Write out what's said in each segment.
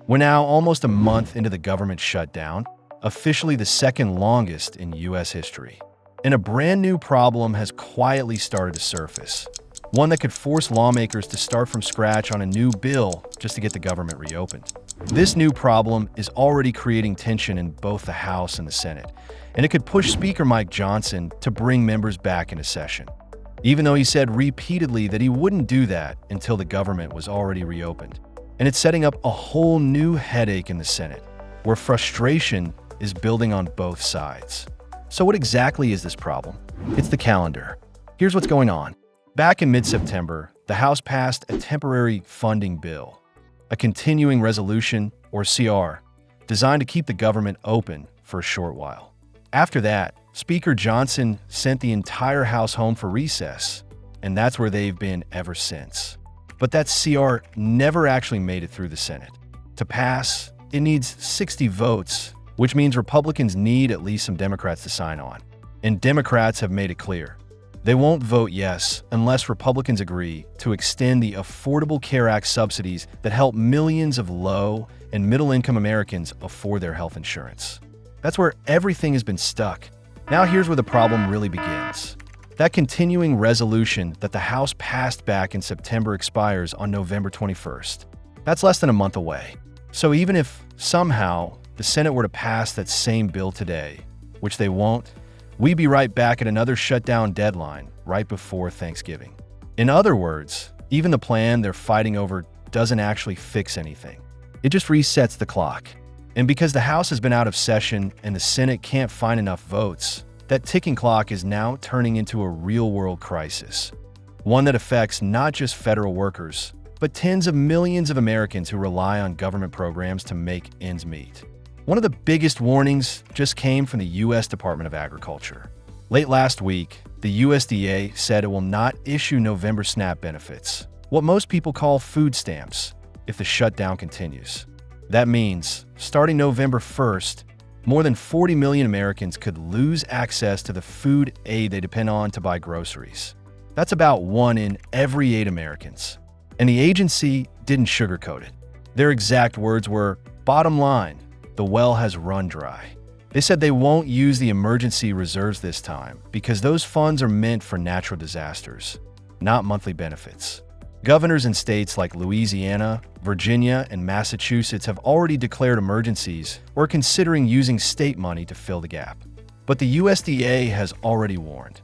We're now almost a month into the government shutdown, officially the second longest in U.S. history. And a brand new problem has quietly started to surface, one that could force lawmakers to start from scratch on a new bill just to get the government reopened. This new problem is already creating tension in both the House and the Senate, and it could push Speaker Mike Johnson to bring members back into session, even though he said repeatedly that he wouldn't do that until the government was already reopened. And it's setting up a whole new headache in the Senate, where frustration is building on both sides. So what exactly is this problem? It's the calendar. Here's what's going on. Back in mid-September, the House passed a temporary funding bill, a continuing resolution, or CR, designed to keep the government open for a short while. After that, Speaker Johnson sent the entire House home for recess, and that's where they've been ever since. But that CR never actually made it through the Senate. To pass, it needs 60 votes, which means Republicans need at least some Democrats to sign on. And Democrats have made it clear. They won't vote yes unless Republicans agree to extend the Affordable Care Act subsidies that help millions of low and middle-income Americans afford their health insurance. That's where everything has been stuck. Now here's where the problem really begins. That continuing resolution that the House passed back in September expires on November 21st. That's less than a month away. So even if somehow the Senate were to pass that same bill today, which they won't, we'd be right back at another shutdown deadline right before Thanksgiving. In other words, even the plan they're fighting over doesn't actually fix anything. It just resets the clock. And because the House has been out of session and the Senate can't find enough votes, that ticking clock is now turning into a real-world crisis, one that affects not just federal workers, but tens of millions of Americans who rely on government programs to make ends meet. One of the biggest warnings just came from the U.S. Department of Agriculture. Late last week, the USDA said it will not issue November SNAP benefits, what most people call food stamps, if the shutdown continues. That means, starting November 1st, more than 40 million Americans could lose access to the food aid they depend on to buy groceries. That's about 1 in every 8 Americans. And the agency didn't sugarcoat it. Their exact words were, "Bottom line, the well has run dry." They said they won't use the emergency reserves this time because those funds are meant for natural disasters, not monthly benefits. Governors in states like Louisiana, Virginia, and Massachusetts have already declared emergencies or are considering using state money to fill the gap. But the USDA has already warned.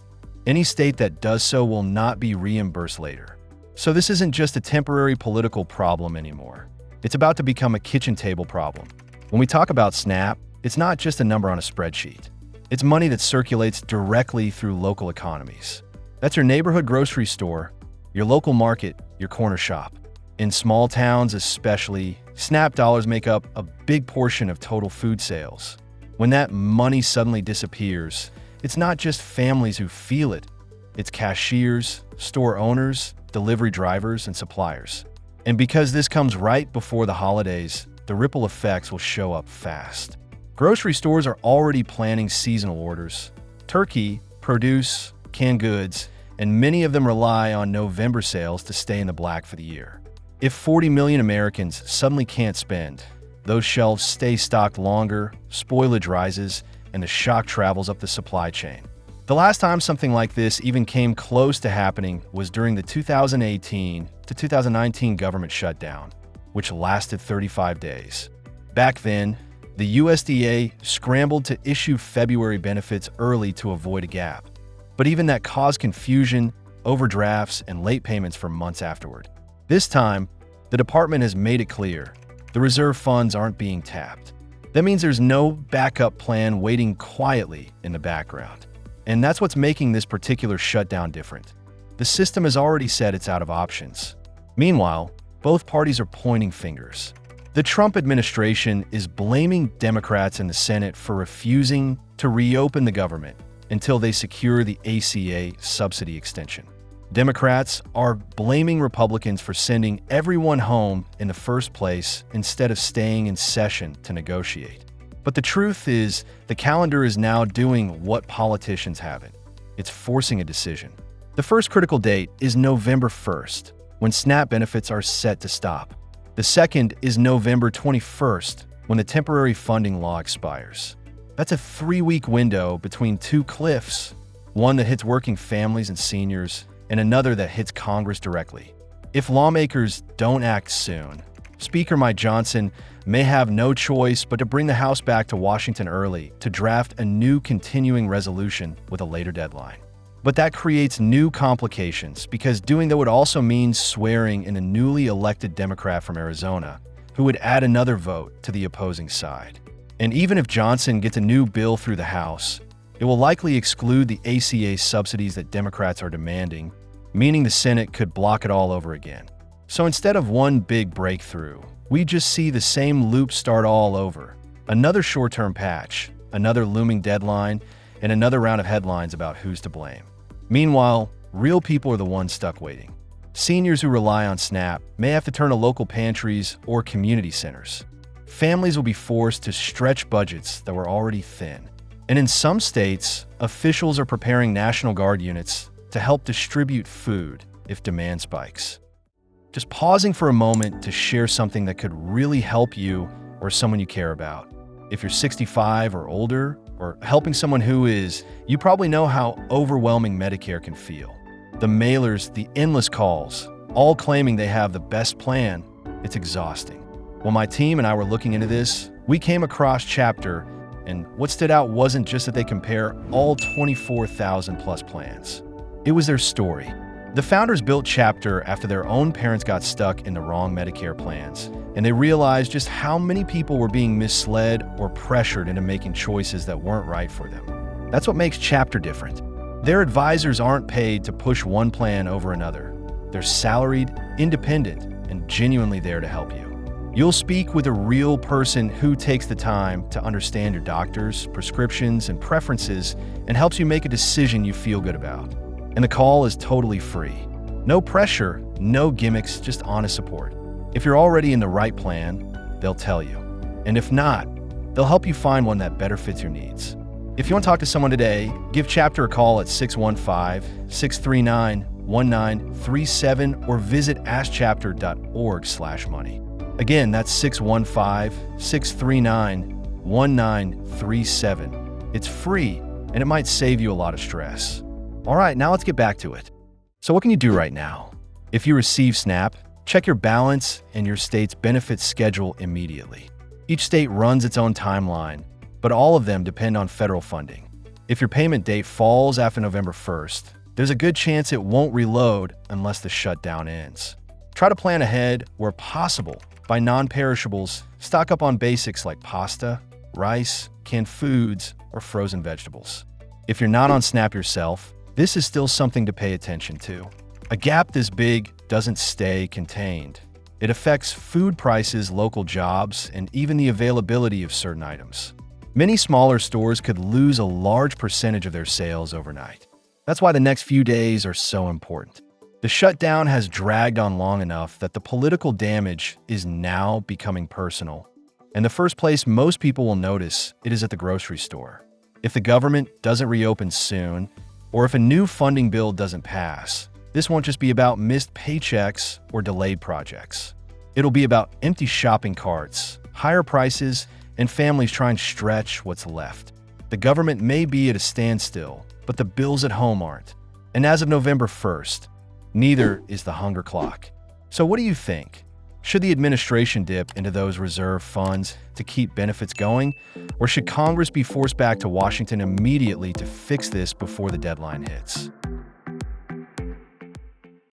Any state that does so will not be reimbursed later. So this isn't just a temporary political problem anymore. It's about to become a kitchen table problem. When we talk about SNAP, it's not just a number on a spreadsheet. It's money that circulates directly through local economies. That's your neighborhood grocery store, your local market, your corner shop. In small towns especially, SNAP dollars make up a big portion of total food sales. When that money suddenly disappears, it's not just families who feel it. It's cashiers, store owners, delivery drivers, and suppliers. And because this comes right before the holidays, the ripple effects will show up fast. Grocery stores are already planning seasonal orders. Turkey, produce, canned goods, and many of them rely on November sales to stay in the black for the year. If 40 million Americans suddenly can't spend, those shelves stay stocked longer, spoilage rises, and the shock travels up the supply chain. The last time something like this even came close to happening was during the 2018 to 2019 government shutdown, which lasted 35 days. Back then, the USDA scrambled to issue February benefits early to avoid a gap. But even that caused confusion, overdrafts, and late payments for months afterward. This time, the department has made it clear the reserve funds aren't being tapped. That means there's no backup plan waiting quietly in the background. And that's what's making this particular shutdown different. The system has already said it's out of options. Meanwhile, both parties are pointing fingers. The Trump administration is blaming Democrats in the Senate for refusing to reopen the government until they secure the ACA subsidy extension. Democrats are blaming Republicans for sending everyone home in the first place instead of staying in session to negotiate. But the truth is, the calendar is now doing what politicians haven't. It's forcing a decision. The first critical date is November 1st, when SNAP benefits are set to stop. The second is November 21st, when the temporary funding law expires. That's a 3-week window between two cliffs, one that hits working families and seniors, and another that hits Congress directly. If lawmakers don't act soon, Speaker Mike Johnson may have no choice but to bring the House back to Washington early to draft a new continuing resolution with a later deadline. But that creates new complications because doing that would also mean swearing in a newly elected Democrat from Arizona, who would add another vote to the opposing side. And even if Johnson gets a new bill through the House, it will likely exclude the ACA subsidies that Democrats are demanding, meaning the Senate could block it all over again. So instead of one big breakthrough, we just see the same loop start all over. Another short-term patch, another looming deadline, and another round of headlines about who's to blame. Meanwhile, real people are the ones stuck waiting. Seniors who rely on SNAP may have to turn to local pantries or community centers. Families will be forced to stretch budgets that were already thin. And in some states, officials are preparing National Guard units to help distribute food if demand spikes. Just pausing for a moment to share something that could really help you or someone you care about. If you're 65 or older, or helping someone who is, you probably know how overwhelming Medicare can feel. The mailers, the endless calls, all claiming they have the best plan, it's exhausting. When my team and I were looking into this, we came across Chapter, and what stood out wasn't just that they compare all 24,000 plus plans. It was their story. The founders built Chapter after their own parents got stuck in the wrong Medicare plans, and they realized just how many people were being misled or pressured into making choices that weren't right for them. That's what makes Chapter different. Their advisors aren't paid to push one plan over another. They're salaried, independent, and genuinely there to help you. You'll speak with a real person who takes the time to understand your doctors, prescriptions, and preferences and helps you make a decision you feel good about. And the call is totally free. No pressure, no gimmicks, just honest support. If you're already in the right plan, they'll tell you. And if not, they'll help you find one that better fits your needs. If you want to talk to someone today, give Chapter a call at 615-639-1937 or visit askchapter.org/money. Again, that's 615-639-1937. It's free, and it might save you a lot of stress. All right, now let's get back to it. So what can you do right now? If you receive SNAP, check your balance and your state's benefits schedule immediately. Each state runs its own timeline, but all of them depend on federal funding. If your payment date falls after November 1st, there's a good chance it won't reload unless the shutdown ends. Try to plan ahead where possible. Buy non-perishables, stock up on basics like pasta, rice, canned foods, or frozen vegetables. If you're not on SNAP yourself, this is still something to pay attention to. A gap this big doesn't stay contained. It affects food prices, local jobs, and even the availability of certain items. Many smaller stores could lose a large percentage of their sales overnight. That's why the next few days are so important. The shutdown has dragged on long enough that the political damage is now becoming personal. And the first place most people will notice it is at the grocery store. If the government doesn't reopen soon, or if a new funding bill doesn't pass, this won't just be about missed paychecks or delayed projects. It'll be about empty shopping carts, higher prices, and families trying to stretch what's left. The government may be at a standstill, but the bills at home aren't. And as of November 1st, neither is the hunger clock. So what do you think? Should the administration dip into those reserve funds to keep benefits going? Or should Congress be forced back to Washington immediately to fix this before the deadline hits?